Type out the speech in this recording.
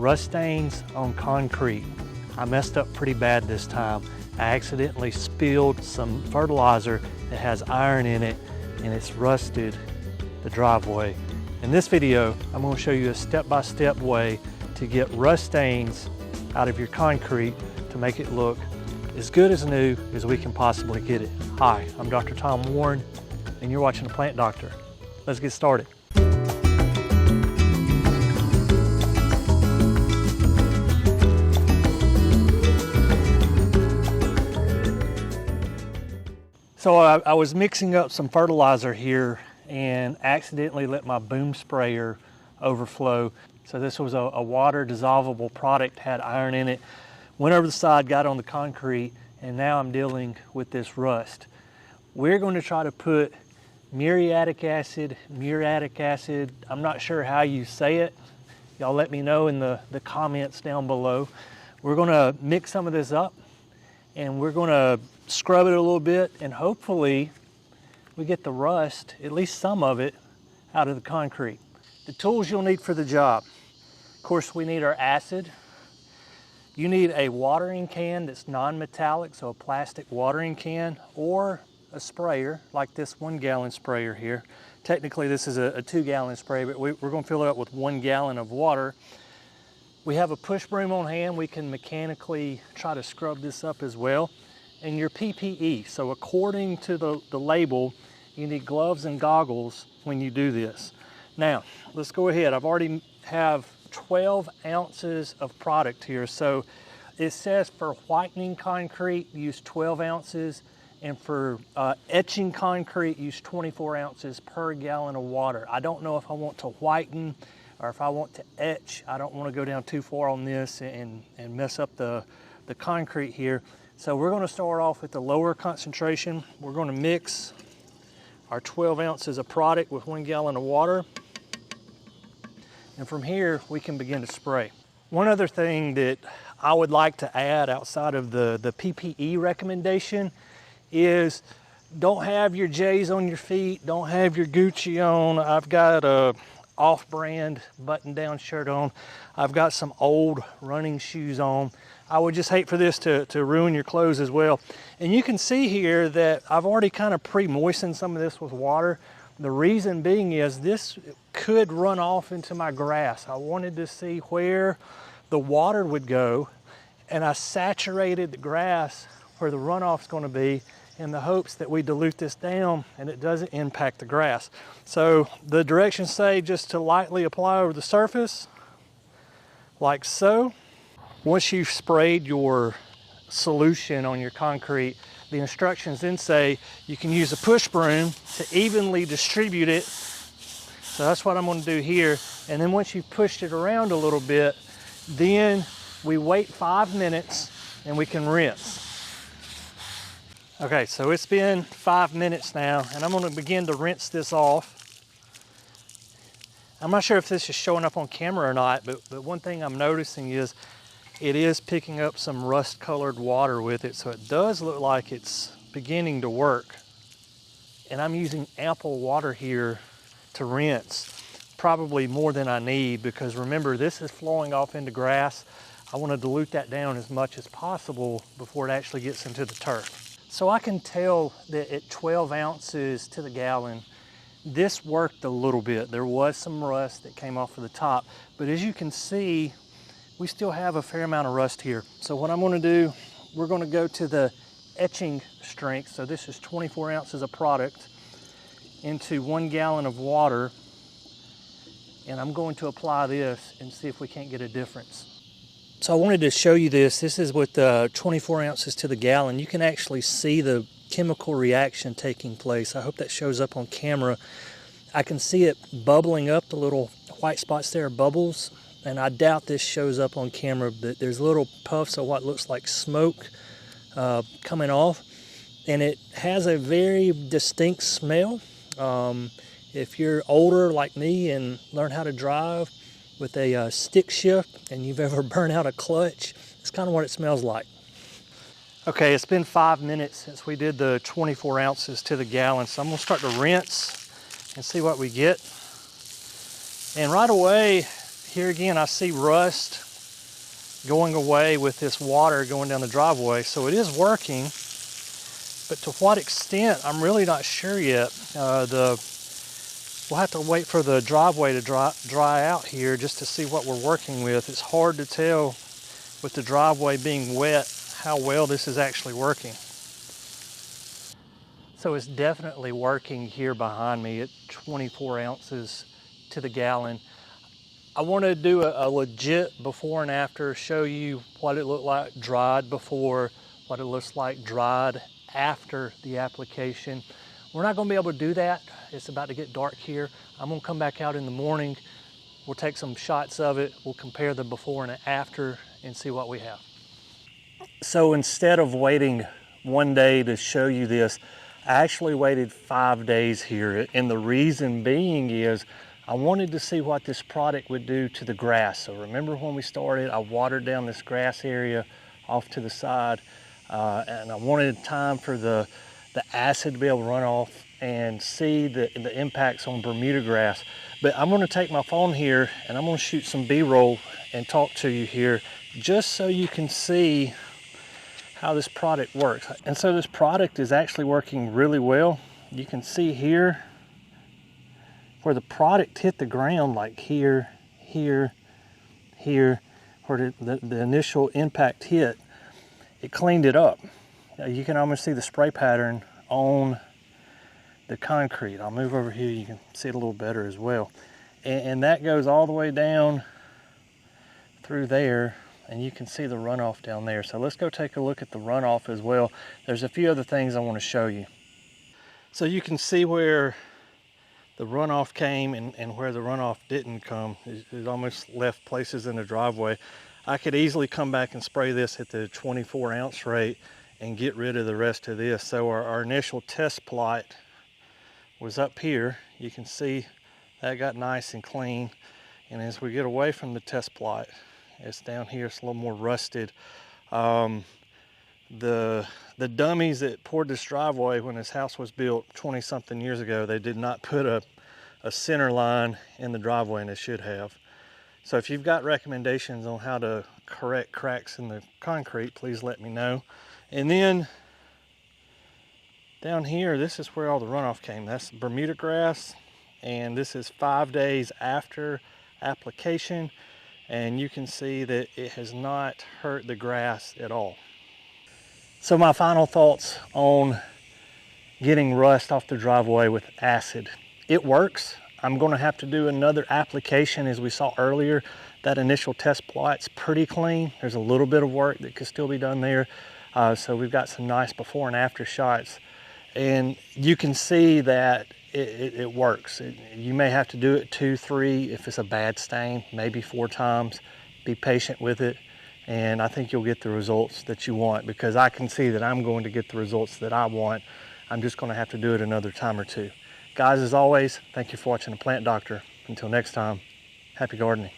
Rust stains on concrete. I messed up pretty bad this time. I accidentally spilled some fertilizer that has iron in it and it's rusted the driveway. In this video, I'm going to show you a step-by-step way to get rust stains out of your concrete to make it look as good as new as we can possibly get it. Hi, I'm Dr. Tom Warren and you're watching The Plant Doctor. Let's get started. So I was mixing up some fertilizer here and accidentally let my boom sprayer overflow. So this was a water dissolvable product, had iron in it. Went over the side, got on the concrete, and now I'm dealing with this rust. We're going to try to put muriatic acid, I'm not sure how you say it. Y'all let me know in the comments down below. We're going to mix some of this up and we're going to scrub it a little bit, and hopefully we get the rust, at least some of it, out of the concrete. The tools you'll need for the job. Of course, we need our acid. You need a watering can that's non-metallic, so a plastic watering can, or a sprayer like this 1 gallon sprayer here. Technically this is a 2 gallon sprayer, but we're going to fill it up with 1 gallon of water. We have a push broom on hand. We can mechanically try to scrub this up as well. And your PPE, so according to the label, you need gloves and goggles when you do this. Now, let's go ahead. I've already have 12 ounces of product here. So it says for whitening concrete, use 12 ounces. And for etching concrete, use 24 ounces per gallon of water. I don't know if I want to whiten or if I want to etch. I don't want to go down too far on this and mess up the concrete here. So we're going to start off with the lower concentration. We're going to mix our 12 ounces of product with 1 gallon of water. And from here, we can begin to spray. One other thing that I would like to add outside of the PPE recommendation is don't have your J's on your feet, don't have your Gucci on. I've got a off-brand button-down shirt on. I've got some old running shoes on. I would just hate for this to ruin your clothes as well. And you can see here that I've already kind of pre-moistened some of this with water. The reason being is this could run off into my grass. I wanted to see where the water would go, and I saturated the grass where the runoff's going to be in the hopes that we dilute this down and it doesn't impact the grass. So the directions say just to lightly apply over the surface, like so. Once you've sprayed your solution on your concrete, the instructions then say you can use a push broom to evenly distribute it. So that's what I'm going to do here. And then once you've pushed it around a little bit, then we wait 5 minutes and we can rinse. Okay, so it's been 5 minutes now, and I'm going to begin to rinse this off. I'm not sure if this is showing up on camera or not, but one thing I'm noticing is it is picking up some rust-colored water with it, so it does look like it's beginning to work. And I'm using ample water here to rinse, probably more than I need, because remember, this is flowing off into grass. I want to dilute that down as much as possible before it actually gets into the turf. So I can tell that at 12 ounces to the gallon, this worked a little bit. There was some rust that came off of the top, but as you can see, we still have a fair amount of rust here. So what I'm going to do, we're going to go to the etching strength. So this is 24 ounces of product into 1 gallon of water. And I'm going to apply this and see if we can't get a difference. So I wanted to show you this. This is with 24 ounces to the gallon. You can actually see the chemical reaction taking place. I hope that shows up on camera. I can see it bubbling up, the little white spots there are bubbles. And I doubt this shows up on camera, but there's little puffs of what looks like smoke coming off. And it has a very distinct smell. If you're older like me and learn how to drive with a stick shift and you've ever burned out a clutch, it's kind of what it smells like. Okay, it's been 5 minutes since we did the 24 ounces to the gallon, so I'm gonna start to rinse and see what we get. And right away, here again, I see rust going away with this water going down the driveway. So it is working, but to what extent, I'm really not sure yet. We'll have to wait for the driveway to dry out here just to see what we're working with. It's hard to tell with the driveway being wet how well this is actually working. So it's definitely working here behind me at 24 ounces to the gallon. I want to do a legit before and after, show you what it looked like dried before, what it looks like dried after the application. We're not going to be able to do that. It's about to get dark here. I'm going to come back out in the morning. We'll take some shots of it. We'll compare the before and after and see what we have. So instead of waiting one day to show you this, I actually waited 5 days here. And the reason being is I wanted to see what this product would do to the grass. So remember when we started, I watered down this grass area off to the side, and I wanted time for the acid to be able to run off and see the impacts on Bermuda grass. But I'm gonna take my phone here and I'm gonna shoot some B-roll and talk to you here just so you can see how this product works. And so this product is actually working really well. You can see here where the product hit the ground, like here, here, here, where the initial impact hit, it cleaned it up. You can almost see the spray pattern on the concrete. I'll move over here, you can see it a little better as well. And that goes all the way down through there, and you can see the runoff down there. So let's go take a look at the runoff as well. There's a few other things I want to show you. So you can see where the runoff came and where the runoff didn't come. It almost left places in the driveway. I could easily come back and spray this at the 24 ounce rate and get rid of the rest of this. So our initial test plot was up here. You can see that got nice and clean. And as we get away from the test plot, it's down here, it's a little more rusted. The dummies that poured this driveway when this house was built 20 something years ago, they did not put a center line in the driveway, and they should have. So if you've got recommendations on how to correct cracks in the concrete, please let me know. And then down here, this is where all the runoff came. That's Bermuda grass, and this is 5 days after application, and you can see that it has not hurt the grass at all. So my final thoughts on getting rust off the driveway with acid. It works. I'm going to have to do another application. As we saw earlier, that initial test plot's pretty clean. There's a little bit of work that could still be done there. So we've got some nice before and after shots. And you can see that it works. You may have to do it 2, 3 if it's a bad stain, maybe 4 times. Be patient with it. And I think you'll get the results that you want, because I can see that I'm going to get the results that I want. I'm just going to have to do it another time or two. Guys, as always, thank you for watching The Plant Doctor. Until next time, happy gardening.